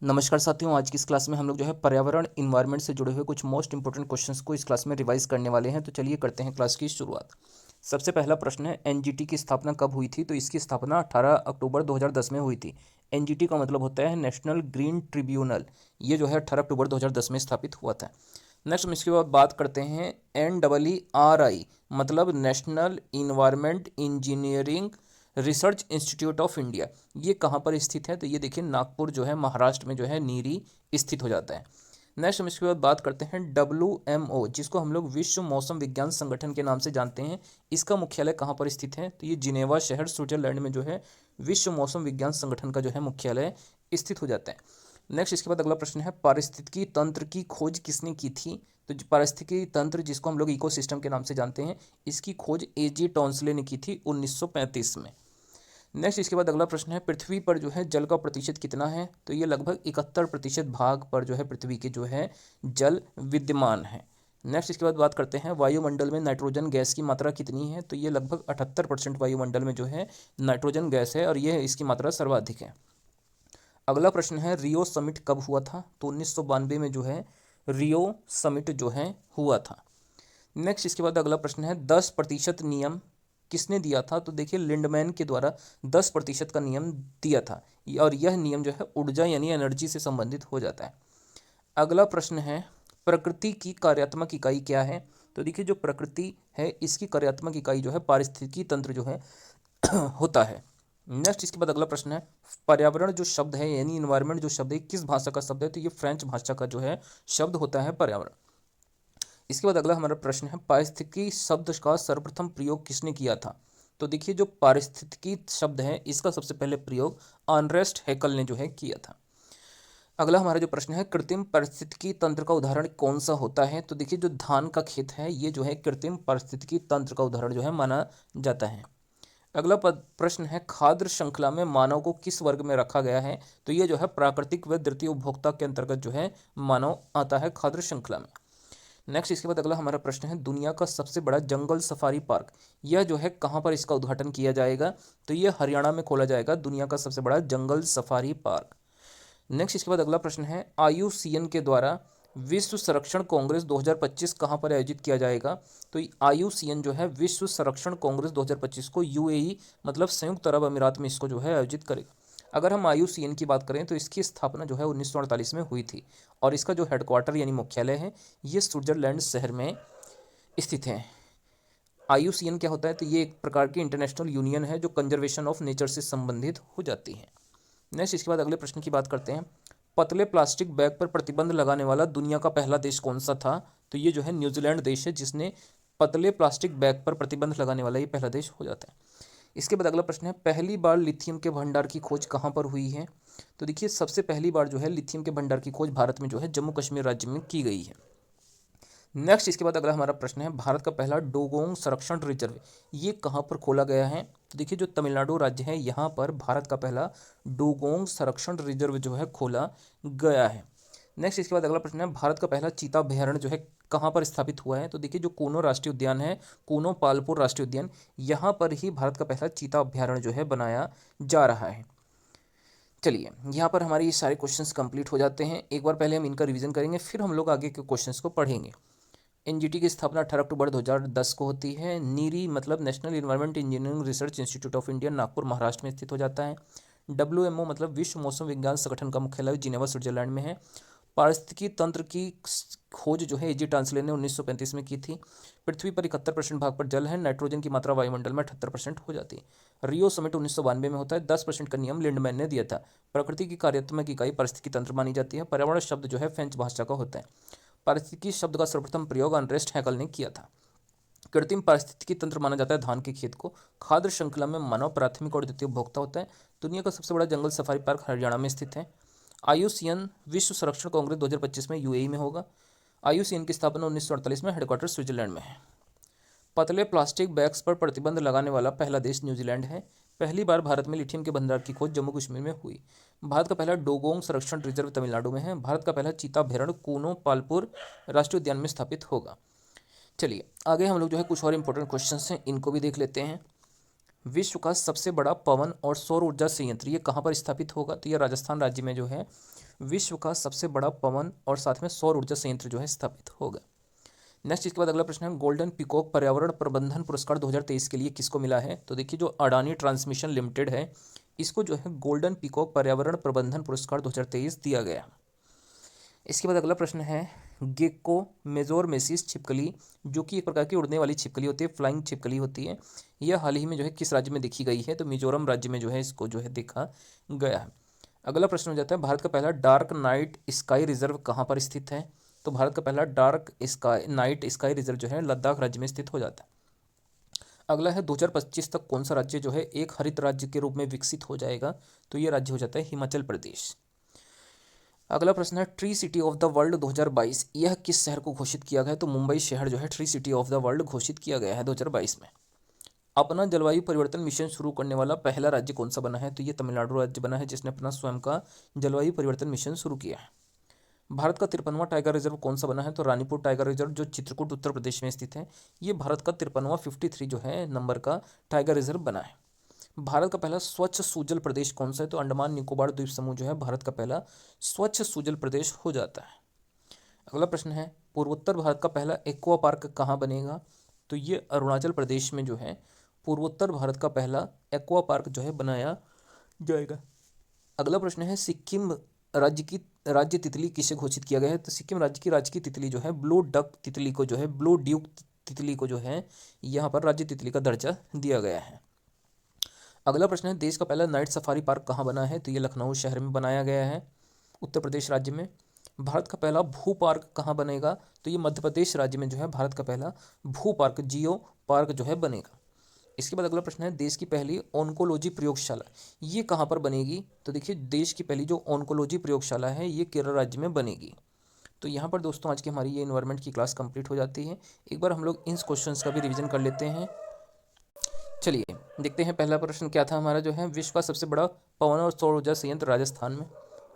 नमस्कार साथियों, आज की इस क्लास में हम लोग जो है पर्यावरण इन्वायरमेंट से जुड़े हुए कुछ मोस्ट इंपोर्टेंट क्वेश्चंस को इस क्लास में रिवाइज करने वाले हैं। तो चलिए करते हैं क्लास की शुरुआत। सबसे पहला प्रश्न है, एनजीटी की स्थापना कब हुई थी? तो इसकी स्थापना 18 अक्टूबर 2010 में हुई थी। एनजीटी का मतलब होता है नेशनल ग्रीन ट्रिब्यूनल। ये जो है 18 अक्टूबर 2010 में स्थापित हुआ था। नेक्स्ट हम इसके बाद बात करते हैं NEERI, मतलब national environment engineering research institute of India. ये कहाँ पर स्थित है? तो ये देखिए नागपुर जो है महाराष्ट्र में जो है नीरी स्थित हो जाता है। नेक्स्ट हम इसके बाद बात करते हैं WMO, जिसको हम लोग विश्व मौसम विज्ञान संगठन के नाम से जानते हैं। इसका मुख्यालय कहाँ पर स्थित है? तो ये जिनेवा शहर स्विट्जरलैंड में जो है विश्व मौसम विज्ञान संगठन का जो है मुख्यालय स्थित हो जाता है। नेक्स्ट इसके बाद अगला प्रश्न है, पारिस्थितिकी तंत्र की खोज किसने की थी? तो पारिस्थितिकी तंत्र, जिसको हम लोग इकोसिस्टम के नाम से जानते हैं, इसकी खोज A.G. टॉन्सले ने की थी 1935 में। नेक्स्ट इसके बाद अगला प्रश्न है, पृथ्वी पर जो है जल का प्रतिशत कितना है? तो ये लगभग 71% भाग पर जो है पृथ्वी के जो है जल विद्यमान है। नेक्स्ट इसके बाद बात करते हैं, वायुमंडल में नाइट्रोजन गैस की मात्रा कितनी है? तो ये लगभग 78% वायुमंडल में जो है नाइट्रोजन गैस है और ये इसकी मात्रा सर्वाधिक है। अगला प्रश्न है, रियो समिट कब हुआ था? तो 1992 में जो है रियो समिट जो है हुआ था। नेक्स्ट इसके बाद अगला प्रश्न है, 10% नियम किसने दिया था? तो देखिए लिंडमैन के द्वारा 10% का नियम दिया था और यह नियम जो है ऊर्जा यानी एनर्जी से संबंधित हो जाता है। अगला प्रश्न है, प्रकृति की कार्यात्मक इकाई क्या है? तो देखिए जो प्रकृति है इसकी कार्यात्मक इकाई जो है पारिस्थितिकी तंत्र जो है होता है। नेक्स्ट इसके बाद अगला प्रश्न है, पर्यावरण जो शब्द है यानी इन्वायरमेंट जो शब्द है किस भाषा का शब्द है? तो ये फ्रेंच भाषा का जो है शब्द होता है पर्यावरण। इसके बाद अगला हमारा प्रश्न है, पारिस्थितिकी शब्द का सर्वप्रथम प्रयोग किसने किया था? तो देखिए जो पारिस्थितिकी शब्द है इसका सबसे पहले प्रयोग अर्नेस्ट हैकल ने जो है किया था। अगला हमारा जो प्रश्न है, कृत्रिम पारिस्थितिकी तंत्र का उदाहरण कौन सा होता है? तो देखिए जो धान का खेत है ये जो है कृत्रिम पारिस्थितिकी तंत्र का उदाहरण जो है माना जाता है। अगला प्रश्न है, खाद्य श्रृंखला में मानव को किस वर्ग में रखा गया है? तो ये जो है प्राकृतिक व द्वितीय उपभोक्ता के अंतर्गत जो है मानव आता है खाद्य श्रृंखला में। नेक्स्ट इसके बाद अगला हमारा प्रश्न है, दुनिया का सबसे बड़ा जंगल सफारी पार्क यह जो है कहाँ पर इसका उद्घाटन किया जाएगा? तो ये हरियाणा में खोला जाएगा दुनिया का सबसे बड़ा जंगल सफारी पार्क। नेक्स्ट इसके बाद अगला प्रश्न है, IUCN के द्वारा विश्व संरक्षण कांग्रेस 2025 कहाँ पर आयोजित किया जाएगा? तो IUCN जो है विश्व संरक्षण कांग्रेस 2025 को UAE मतलब संयुक्त अरब अमीरात में इसको जो है आयोजित करेगा। अगर हम IUCN की बात करें तो इसकी स्थापना जो है 1948 में हुई थी और इसका जो हेडक्वार्टर यानी मुख्यालय है ये स्विट्जरलैंड शहर में स्थित है। IUCN क्या होता है? तो ये एक प्रकार की इंटरनेशनल यूनियन है जो कंजर्वेशन ऑफ नेचर से संबंधित हो जाती है। नेक्स्ट इसके बाद अगले प्रश्न की बात करते हैं, पतले प्लास्टिक बैग पर प्रतिबंध लगाने वाला दुनिया का पहला देश कौन सा था? तो ये जो है न्यूजीलैंड देश है जिसने पतले प्लास्टिक बैग पर प्रतिबंध लगाने वाला ये पहला देश हो जाता है। इसके बाद अगला प्रश्न है, पहली बार लिथियम के भंडार की खोज कहाँ पर हुई है? तो देखिए सबसे पहली बार जो है लिथियम के भंडार की खोज भारत में जो है जम्मू कश्मीर राज्य में की गई है। नेक्स्ट इसके बाद अगला हमारा प्रश्न है, भारत का पहला डोगोंग संरक्षण रिजर्व ये कहाँ पर खोला गया है? तो देखिए जो तमिलनाडु राज्य है यहाँ पर भारत का पहला डोगोंग संरक्षण रिजर्व जो है खोला गया है। नेक्स्ट इसके बाद अगला प्रश्न है, भारत का पहला चीता अभ्यारण्य जो है कहाँ पर स्थापित हुआ है? तो देखिए जो कूनो राष्ट्रीय उद्यान है, कूनो पालपुर राष्ट्रीय उद्यान, यहाँ पर ही भारत का पहला चीता अभ्यारण्य जो है बनाया जा रहा है। चलिए यहाँ पर हमारे ये सारे क्वेश्चंस कंप्लीट हो जाते हैं। एक बार पहले हम इनका रिवीजन करेंगे फिर हम लोग आगे के क्वेश्चंस को पढ़ेंगे। एनजीटी की स्थापना 18 अक्टूबर 2010 को होती है। नीरी मतलब national environment engineering research institute of India Nagpur Maharashtra में स्थित हो जाता है। WMO मतलब विश्व मौसम विज्ञान संगठन का मुख्यालय जिनेवा स्विट्जरलैंड में है। पारिस्थितिकी तंत्र की खोज जो है A.G. टॉन्सले ने 1935 में की थी। पृथ्वी पर 71% भाग पर जल है। नाइट्रोजन की मात्रा वायुमंडल में 78% हो जाती है। रियो समिट 1992 में होता है। 10% का नियम लिंडमैन ने दिया था। प्रकृति की कार्यात्मक इकाई पारिस्थितिकी तंत्र मानी जाती है। पर्यावरण शब्द जो है फ्रेंच भाषा का होता है। पारिस्थितिकी शब्द का सर्वप्रथम प्रयोग अर्नेस्ट हैकल ने किया था। कृत्रिम पारिस्थितिकी तंत्र माना जाता है धान के खेत को। खाद्य श्रृंखला में मानव प्राथमिक और द्वितीय उपभोक्ता होता है। दुनिया का सबसे बड़ा जंगल सफारी पार्क हरियाणा में स्थित है। IUCN विश्व संरक्षण कांग्रेस 2025 में UAE में होगा। IUCN की स्थापना 1948 में, हेडक्वार्टर स्विट्जरलैंड में है। पतले प्लास्टिक बैग्स पर प्रतिबंध लगाने वाला पहला देश न्यूजीलैंड है। पहली बार भारत में लिथियम के भंडार की खोज जम्मू कश्मीर में हुई। भारत का पहला डोगोंग संरक्षण रिजर्व तमिलनाडु में है। भारत का पहला चीता अभ्यारण्य कूनो पालपुर राष्ट्रीय उद्यान में स्थापित होगा। चलिए आगे हम लोग जो है कुछ और इंपॉर्टेंट क्वेश्चंस हैं इनको भी देख लेते हैं। विश्व का सबसे बड़ा पवन और सौर ऊर्जा संयंत्र ये कहाँ पर स्थापित होगा? तो ये राजस्थान राज्य में जो है विश्व का सबसे बड़ा पवन और साथ में सौर ऊर्जा संयंत्र जो है स्थापित होगा। नेक्स्ट इसके बाद अगला प्रश्न है, गोल्डन पीकॉक पर्यावरण प्रबंधन पुरस्कार 2023 के लिए किसको मिला है? तो देखिए जो अडानी ट्रांसमिशन लिमिटेड है इसको जो है गोल्डन पीकॉक पर्यावरण प्रबंधन पुरस्कार 2023 दिया गया। इसके बाद अगला प्रश्न है, गेको मेजोरमेसिस छिपकली जो कि एक प्रकार की उड़ने वाली छिपकली होती है, फ्लाइंग छिपकली होती है, यह हाल ही में जो है किस राज्य में देखी गई है? तो मिजोरम राज्य में जो है इसको जो है देखा गया है। अगला प्रश्न हो जाता है, भारत का पहला डार्क नाइट स्काई रिजर्व कहाँ पर स्थित है? तो भारत का पहला dark sky night sky reserve जो है लद्दाख राज्य में स्थित हो जाता है। अगला है 2025 तक कौन सा राज्य जो है एक हरित राज्य के रूप में विकसित हो जाएगा? तो ये राज्य हो जाता है हिमाचल प्रदेश। अगला प्रश्न है, tree city of the world 2022 यह किस शहर को घोषित किया गया है? तो मुंबई शहर जो है tree city of the world घोषित किया गया है 2022 में। अपना जलवायु परिवर्तन मिशन शुरू करने वाला पहला राज्य कौन सा बना है? तो ये तमिलनाडु राज्य बना है जिसने अपना स्वयं का जलवायु परिवर्तन मिशन शुरू किया है। भारत का 53वां टाइगर रिजर्व कौन सा बना है? तो रानीपुर टाइगर रिजर्व जो चित्रकूट उत्तर प्रदेश में स्थित है, ये भारत का 53वां 53 जो है नंबर का टाइगर रिजर्व बना है। भारत का पहला स्वच्छ सुजल प्रदेश कौन सा है? तो अंडमान निकोबार द्वीप समूह जो है भारत का पहला स्वच्छ सुजल प्रदेश हो जाता है। अगला प्रश्न है, पूर्वोत्तर भारत का पहला एक्वा पार्क कहाँ बनेगा? तो ये अरुणाचल प्रदेश में जो है पूर्वोत्तर भारत का पहला एक्वा पार्क जो है बनाया जाएगा। अगला प्रश्न है, सिक्किम राज्य तितली किसे घोषित किया गया है? तो सिक्किम राज्य की तितली जो है ब्लू डक तितली को जो है ब्लू ड्यूक तितली को जो है यहाँ पर राज्य तितली का दर्जा दिया गया है। अगला प्रश्न है, देश का पहला नाइट सफारी पार्क कहाँ बना है? तो ये लखनऊ शहर में बनाया गया है उत्तर प्रदेश राज्य में। भारत का पहला भू पार्क कहाँ बनेगा? तो ये मध्य प्रदेश राज्य में जो है भारत का पहला भू पार्क जियो पार्क जो है बनेगा। इसके बाद अगला प्रश्न है, देश की पहली ऑन्कोलॉजी प्रयोगशाला ये कहाँ पर बनेगी? तो देखिए देश की पहली जो ऑन्कोलॉजी प्रयोगशाला है ये केरल राज्य में बनेगी। तो यहाँ पर दोस्तों आज की हमारी ये इन्वायरमेंट की क्लास कंप्लीट हो जाती है। एक बार हम लोग इन क्वेश्चंस का भी रिवीजन कर लेते हैं। चलिए देखते हैं पहला प्रश्न क्या था हमारा, जो है विश्व का सबसे बड़ा पवन और सौर ऊर्जा संयंत्र राजस्थान में।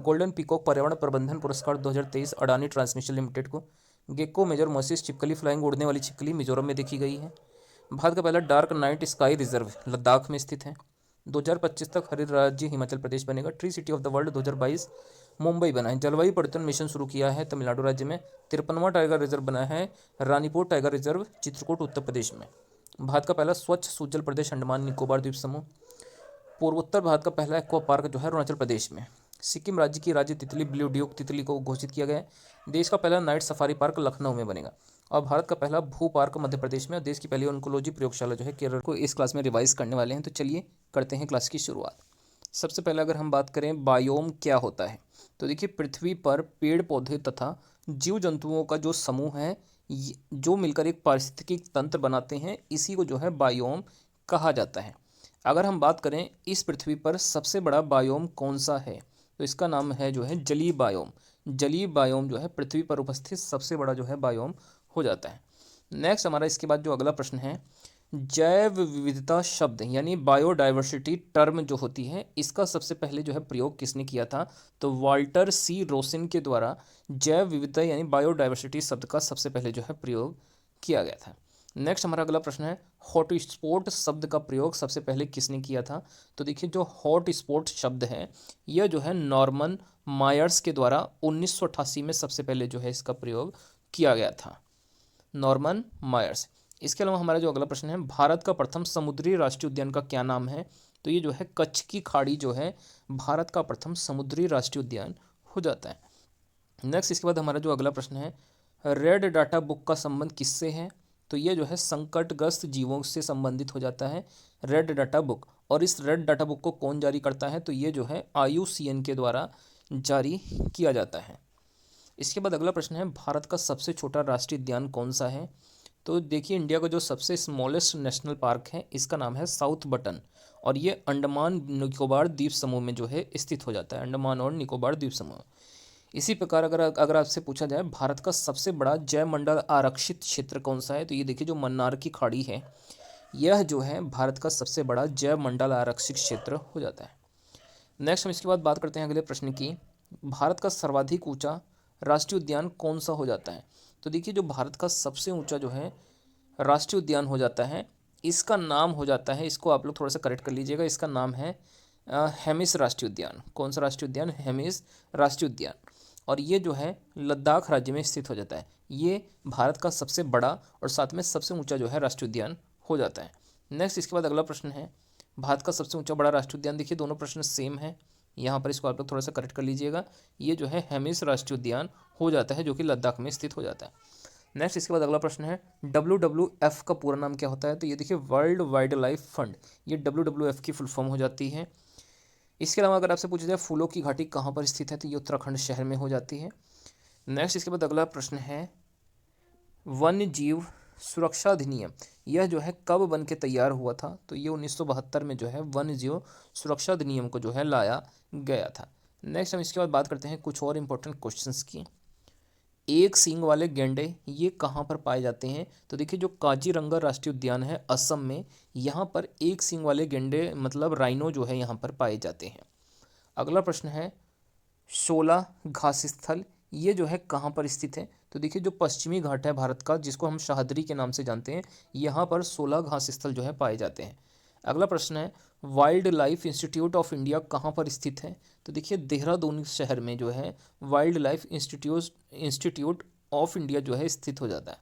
गोल्डन पीकॉक पर्यावरण प्रबंधन पुरस्कार 2023 अडानी ट्रांसमिशन लिमिटेड को। गेको मेजर मोसिस छिपकली फ्लाइंग उड़ने वाली छिपकली मिजोरम में देखी गई है। भारत का पहला dark night sky reserve Ladakh में स्थित है। 2025 तक हरित राज्य हिमाचल प्रदेश बनेगा। Tree city of the world 2022 Mumbai बना है। जलवायु परिवर्तन मिशन शुरू किया है तमिलनाडु राज्य में। 53वां टाइगर रिजर्व बना है रानीपुर टाइगर रिजर्व चित्रकूट उत्तर प्रदेश में। भारत का पहला स्वच्छ सुजल प्रदेश अंडमान निकोबार द्वीप समूह। पूर्वोत्तर भारत का पहला एक्वा पार्क जो है अरुणाचल प्रदेश में। सिक्किम राज्य की राज्य तितली ब्लू ड्यूक तितली को घोषित किया गया है। देश का पहला नाइट सफारी पार्क लखनऊ में बनेगा। और भारत का पहला भू पार्क मध्य प्रदेश में। और देश की पहली ऑन्कोलॉजी प्रयोगशाला जो है केरल को इस क्लास में रिवाइज करने वाले हैं। तो चलिए करते हैं क्लास की शुरुआत। सबसे पहले अगर हम बात करें बायोम क्या होता है, तो देखिए पृथ्वी पर पेड़ पौधे तथा जीव जंतुओं का जो समूह है जो मिलकर एक पारिस्थितिकी तंत्र बनाते हैं, इसी को जो है बायोम कहा जाता है। अगर हम बात करें इस पृथ्वी पर सबसे बड़ा बायोम कौन सा है, तो इसका नाम है जो है जलीय बायोम। जलीय बायोम जो है पृथ्वी पर उपस्थित सबसे बड़ा जो है बायोम हो जाता है। नेक्स्ट हमारा इसके बाद जो अगला प्रश्न है, जैव विविधता शब्द यानी बायोडाइवर्सिटी टर्म जो होती है, इसका सबसे पहले जो है प्रयोग किसने किया था? तो वाल्टर सी रोसिन के द्वारा जैव विविधता यानी बायोडाइवर्सिटी शब्द का सबसे पहले जो है प्रयोग किया गया था। नेक्स्ट हमारा अगला प्रश्न है, हॉटस्पॉट शब्द का प्रयोग सबसे पहले किसने किया था? तो देखिए जो हॉटस्पॉट शब्द है यह जो है नॉर्मन मायर्स के द्वारा 1988 में सबसे पहले जो है इसका प्रयोग किया गया था, नॉर्मन मायर्स। इसके अलावा हमारा जो अगला प्रश्न है, भारत का प्रथम समुद्री राष्ट्रीय उद्यान का क्या नाम है? तो ये जो है कच्छ की खाड़ी जो है भारत का प्रथम समुद्री राष्ट्रीय उद्यान हो जाता है। नेक्स्ट इसके बाद हमारा जो अगला प्रश्न है, रेड डाटा बुक का संबंध किससे है? तो ये जो है संकटग्रस्त जीवों से संबंधित हो जाता है रेड डाटा बुक। और इस रेड डाटा बुक को कौन जारी करता है? तो ये जो है IUCN के द्वारा जारी किया जाता है। इसके बाद अगला प्रश्न है, भारत का सबसे छोटा राष्ट्रीय उद्यान कौन सा है? तो देखिए इंडिया का जो सबसे स्मॉलेस्ट नेशनल पार्क है इसका नाम है साउथ बटन, और ये अंडमान निकोबार द्वीप समूह में जो है स्थित हो जाता है, अंडमान और निकोबार द्वीप समूह। इसी प्रकार अगर आपसे पूछा जाए भारत का सबसे बड़ा जैवमंडल आरक्षित क्षेत्र कौन सा है, तो ये देखिए जो मन्नार की खाड़ी है यह जो है भारत का सबसे बड़ा जैवमंडल आरक्षित क्षेत्र हो जाता है। नेक्स्ट हम इसके बाद बात करते हैं अगले प्रश्न की, भारत का सर्वाधिक ऊंचा राष्ट्रीय उद्यान कौन सा हो जाता है? तो देखिए जो भारत का सबसे ऊंचा जो है राष्ट्रीय उद्यान हो जाता है इसका नाम हो जाता है, इसको आप लोग थोड़ा सा करेक्ट कर लीजिएगा, इसका नाम है हेमिस राष्ट्रीय उद्यान। कौन सा राष्ट्रीय उद्यान? हेमिस राष्ट्रीय उद्यान। और ये जो है लद्दाख राज्य में स्थित हो जाता है। ये भारत का सबसे बड़ा और साथ में सबसे ऊंचा जो है राष्ट्रीय उद्यान हो जाता है। नेक्स्ट इसके बाद अगला प्रश्न है, भारत का सबसे ऊंचा बड़ा राष्ट्रीय उद्यान। देखिए दोनों प्रश्न सेम है, यहाँ पर इसको आप लोग थोड़ा सा करेक्ट कर लीजिएगा। ये जो है हेमिस राष्ट्रीय उद्यान हो जाता है, जो कि लद्दाख में स्थित हो जाता है। नेक्स्ट इसके बाद अगला प्रश्न है, WWF का पूरा नाम क्या होता है? तो ये देखिए वर्ल्ड वाइल्ड लाइफ फंड, ये WWF की फुल फॉर्म हो जाती है। इसके अलावा अगर आपसे पूछा जाए फूलों की घाटी कहाँ पर स्थित है, तो ये उत्तराखंड शहर में हो जाती है। नेक्स्ट इसके बाद अगला प्रश्न है, वन्य जीव सुरक्षा अधिनियम, यह जो है कब बन के तैयार हुआ था? तो ये 1972 में जो है वन्य जीव सुरक्षा अधिनियम को जो है लाया गया था। नेक्स्ट हम इसके बाद बात करते हैं कुछ और इंपॉर्टेंट क्वेश्चंस की। एक सींग वाले गैंडे ये कहाँ पर पाए जाते हैं? तो देखिए जो काजीरंगा राष्ट्रीय उद्यान है असम में, यहाँ पर एक सींग वाले गैंडे मतलब राइनो जो है यहाँ पर पाए जाते हैं। अगला प्रश्न है, शोला घास स्थल ये जो है कहाँ पर स्थित है? तो देखिए जो पश्चिमी घाट है भारत का, जिसको हम शाहदरी के नाम से जानते हैं, यहाँ पर 16 घास स्थल जो है पाए जाते हैं। अगला प्रश्न है, wild life institute of India कहाँ पर स्थित है? तो देखिए देहरादून शहर में जो है wild life institute of India जो है स्थित हो जाता है।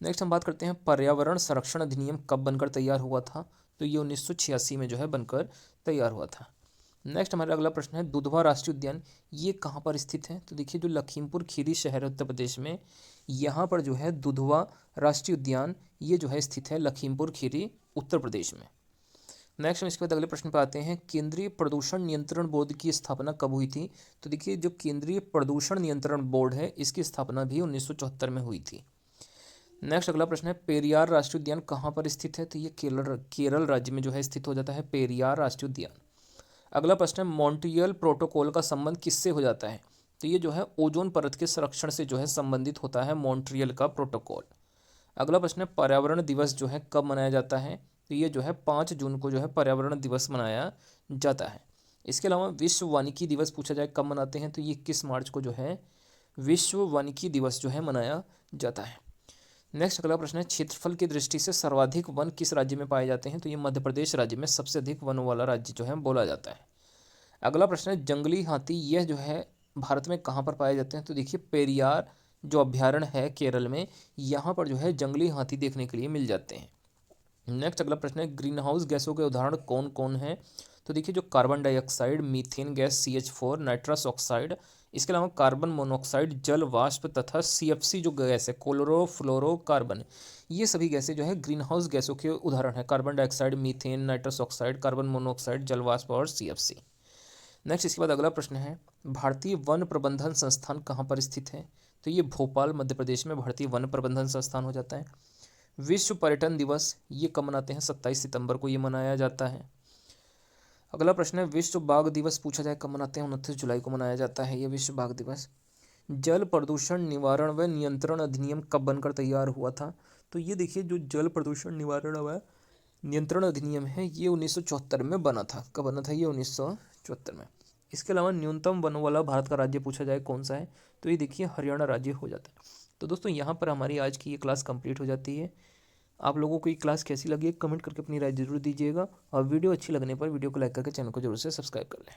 नेक्स्ट हम बात करते हैं, पर्यावरण संरक्षण अधिनियम कब बनकर तैयार हुआ था? तो ये 1986 में जो है बनकर तैयार हुआ था। नेक्स्ट हमारा अगला प्रश्न है, दुधवा राष्ट्रीय उद्यान ये कहाँ पर स्थित है? तो देखिए जो लखीमपुर खीरी शहर है उत्तर प्रदेश में, यहाँ पर जो है दुधवा राष्ट्रीय उद्यान ये जो है स्थित है लखीमपुर खीरी उत्तर प्रदेश में। नेक्स्ट हम इसके बाद अगले प्रश्न पर आते हैं, केंद्रीय प्रदूषण नियंत्रण बोर्ड की स्थापना कब हुई थी? तो देखिए जो केंद्रीय प्रदूषण नियंत्रण बोर्ड है इसकी स्थापना भी 1974 में हुई थी। नेक्स्ट अगला प्रश्न है, पेरियार राष्ट्रीय उद्यान कहाँ पर स्थित है? तो ये केरल राज्य में जो है स्थित हो जाता है पेरियार राष्ट्रीय उद्यान। अगला प्रश्न है, मॉन्ट्रियल प्रोटोकॉल का संबंध किससे हो जाता है? तो ये जो है ओजोन परत के संरक्षण से जो है संबंधित होता है मॉन्ट्रियल का प्रोटोकॉल। अगला प्रश्न है, पर्यावरण दिवस जो है कब मनाया जाता है? तो ये जो है 5 जून को जो है पर्यावरण दिवस मनाया जाता है। इसके अलावा विश्व वानिकी दिवस पूछा जाए कब मनाते हैं? तो ये 21 मार्च को जो है विश्व वानिकी दिवस जो है मनाया जाता है। नेक्स्ट अगला प्रश्न है, क्षेत्रफल की दृष्टि से सर्वाधिक वन किस राज्य में पाए जाते हैं? तो ये मध्य प्रदेश राज्य में सबसे अधिक वनों वाला राज्य जो है बोला जाता है। अगला प्रश्न है, जंगली हाथी यह जो है भारत में कहाँ पर पाए जाते हैं? तो देखिए पेरियार जो अभ्यारण्य है केरल में, यहाँ पर जो है जंगली हाथी देखने के लिए मिल जाते हैं। नेक्स्ट अगला प्रश्न है, ग्रीन हाउस गैसों के उदाहरण कौन कौन है? तो देखिए जो carbon dioxide, methane gas CH4, nitrous oxide, इसके अलावा कार्बन मोनोऑक्साइड, जल वाष्प तथा CFC जो गैस है क्लोरोफ्लोरोकार्बन, ये सभी गैसें जो है ग्रीन हाउस गैसों के उदाहरण है। Carbon dioxide, methane, nitrous oxide, carbon monoxide, जल वाष्प और CFC। नेक्स्ट इसके बाद अगला प्रश्न है, भारतीय वन प्रबंधन संस्थान कहाँ पर स्थित है? तो ये भोपाल मध्य प्रदेश में भारतीय वन प्रबंधन संस्थान हो जाता है। विश्व पर्यटन दिवस ये कब मनाते हैं? 27 सितंबर को ये मनाया जाता है। अगला प्रश्न है, विश्व बाघ दिवस पूछा जाए कब मनाते हैं? 29 जुलाई को मनाया जाता है ये विश्व बाघ दिवस। जल प्रदूषण निवारण व नियंत्रण अधिनियम कब बनकर तैयार हुआ था? तो ये देखिए जो जल प्रदूषण निवारण व नियंत्रण अधिनियम है ये 1974 में बना था। कब बना था? ये 1974 में। इसके अलावा न्यूनतम वनों वाला भारत का राज्य पूछा जाए कौन सा है? तो ये देखिए हरियाणा राज्य हो जाता है। तो दोस्तों यहाँ पर हमारी आज की ये क्लास कंप्लीट हो जाती है। आप लोगों को ये क्लास कैसी लगी है कमेंट करके अपनी राय जरूर दीजिएगा, और वीडियो अच्छी लगने पर वीडियो को लाइक करके चैनल को जरूर से सब्सक्राइब कर लें।